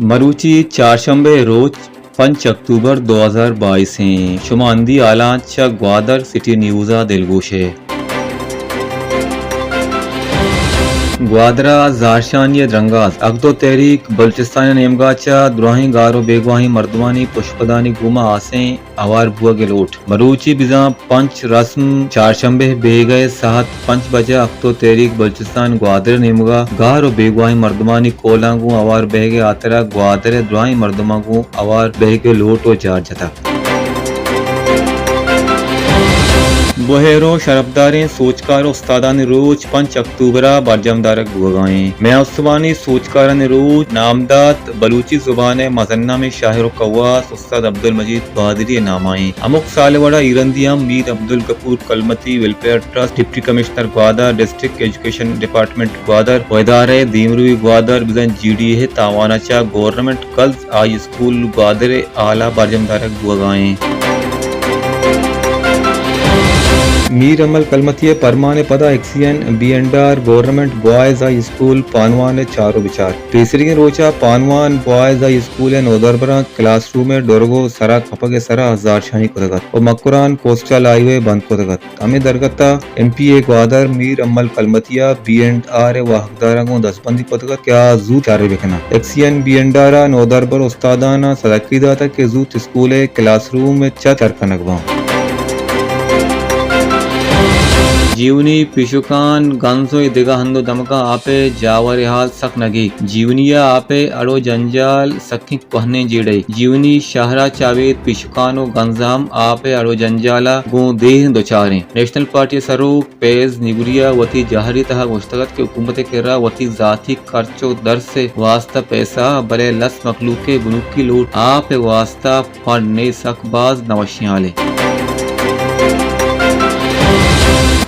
मरूची चारशंबे रोज 5 अक्टूबर 2022 हैं शुमानदी आलांचा ग्वादर सिटी न्यूज़ा दिलगोशे ग्वादरा जारशानिय रंगाज अगदो तहरीक बलूचिस्तान नेमगाचा द्रोही गारो बेगवाही मर्दवानी पुष्पदानी गुमा आसे आवार बुआ के लोट मरूची बिजा पंच रस्म चारशंबे बेगए सात 5 बजे अगदो तहरीक बलूचिस्तान ग्वादर नेमगा गारो बेगवाही मर्दवानी कोलांगू आवार बेगे आतरा ग्वादर द्रोही मर्दमागू आवार बेगे लोट व जार जता बोहेरो शरफदारें सोचकार उस्तादान रोज 5 अक्टूबर बरजमदारक बुगाएं मैं उस्वानी सोचकार रोज नामदात बलूची जुबान मजन्ना में शाहिर कवास उस्ताद अब्दुल मजीद बहादरी नामाएं अमुक सालवाड़ा ईरंदियाम Mir Abdul Ghafoor Kalmati welfare trust deputy commissioner Gwadar district education department Gwadar वदारे दीमरुई ग्वादर बिजन जीडी है तावानाचा government girls high school Gwadar आला बरजमदारक बुगाएं मीर अमल कलमतिये परमाने पदा एक्सीएन बीएनडार government boys high school Panwan चारो विचार तीसरी रोचा पानवान बॉयज हाई स्कूल नोदरबरा क्लासरूम में डोरगो सरा खपगे सरा हजार शाही कोदगत और मकुरान पोस्टल हाईवे बंद कोदगत हमें दरगता एमपीए ग्वादर मीर अमल कलमतिया बीएनआर व हकदारा 10 बंदी कोदगत क्या जू चारे बेखना एक्सीएन बीएनडारा नोदरबर उस्तादाना सदकीदा तक के जूत स्कूल क्लासरूम में चर कनकवा जीवनी पिशुकान गंसो दिगा हंदो दमका आपे जावर हाल सक नगी जीवनिया आपे अड़ो जंजाल सखी कहने जीड़े जीवनी शाहरा चावेद पिशुकानो गंजाम आपे अड़ो जंजाला गो देह दोचारे नेशनल पार्टी सरूक पेज निगुरिया वती जाहरी तहा मुश्तगत के हुकूमत केरा वती जाती खर्चो दर से वास्ता पैसा बले लस मखलूके बुनुकी लूट आपे वास्ता फंड ने सकबाज नवशियाले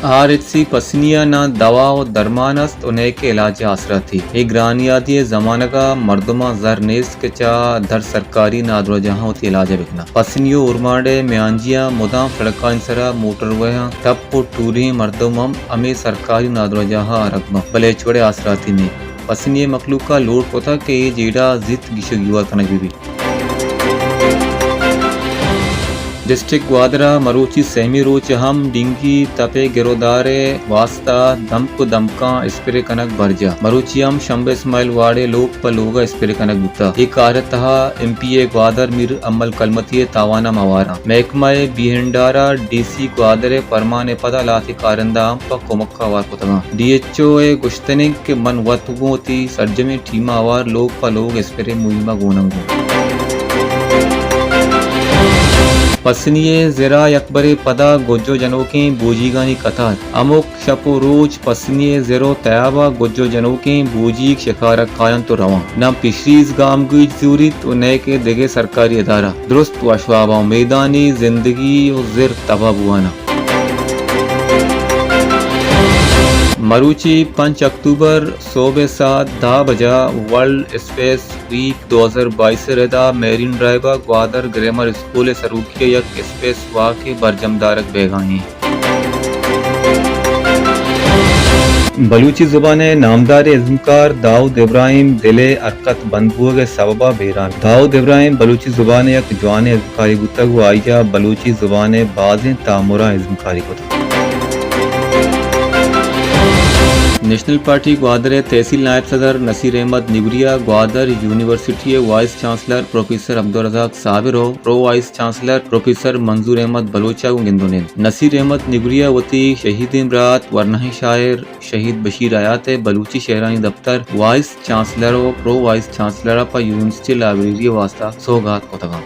आरएचसी पसनिया ना दवा और दरमानस्त उन्हें के इलाज आसरा थी एक ग्रानियाती जमाना का मर्दमा जरनेस के चा धर सरकारी नादरो जहाँ होती इलाज बिकना पसनियो उर्माडे म्यांजिया मुदाम सड़का इंसरा मोटरवे टप्पो टूरी मर्दमम अमे सरकारी नादरो जहाँ रकमा भले छोड़े आसरा थी नहीं पसनिये मखलूक का लोड होता के ये जेड़ा जित गिशो युवा कनक भी डिस्ट्रिक्ट ग्वादरा मरूची सहमी रोच हम डिंगी तपे गिरोदारे वास्ता दमक दमका स्प्रे कनक भरजा मरूची हम शंबे इस्माइल वाड़े लोग पलोगा स्प्रे कनक बुता एक आरतहा एमपीए ग्वादर मीर अमल कलमतिये तावाना मवारा महकमाए बिहंडारा डीसी ग्वादरे परमाने पदा लाती कारंदा प कोमक्का वार कोतगा डीएचओ ए गुश्तनिक के मन वतगोती सर्जमे ठीमा वार लोग पलोग स्प्रे मुहिमा गोनंगो पसनिये जरा अकबरे पदा गोजो जनोके बूजीगानी कथार अमुक शपो रोज पसनिये जरो तयाबा गोजो जनोके बूजी शिकार कायन तो रवा न पिशरीज गाम की जूरी तो नए के देगे सरकारी अदारा दुरुस्त वशवाबा मैदानी जिंदगी और जिर तबा बुआना मरूची 5 अक्टूबर सोबे 7 बजा वर्ल्ड स्पेस वीक 2022 रेदा marine driver Gwadar grammar school सरूखिया यक स्पेस वाके बरजमदारक बेगानी बलूची जुबान नामदार इज़्मकार दाऊद इब्राहिम दिले अरकत बंदबुआ के सबबा बेरान दाऊद इब्राहिम बलूची जुबान यक जवान इज़्मकारी गुतग आइजा बलूची जुबान बाज़ तामुरा इज़्मकारी गुतग नेशनल पार्टी ग्वादर तहसील नायब सदर नसीर अहमद निगुरिया Gwadar university vice chancellor professor Abdul Razzaq Sabir हो प्रो वाइस चांसलर प्रोफेसर मंजूर अहमद बलोचा गिंदोनेन नसीर अहमद निगुरिया वती शहीद इमरात वरनाही शायर शहीद बशीर आयात बलूची शहरानी दफ्तर vice chancellor pro vice chancellor पर यूनिवर्सिटी लाइब्रेरी वास्ता सौगात कोतगा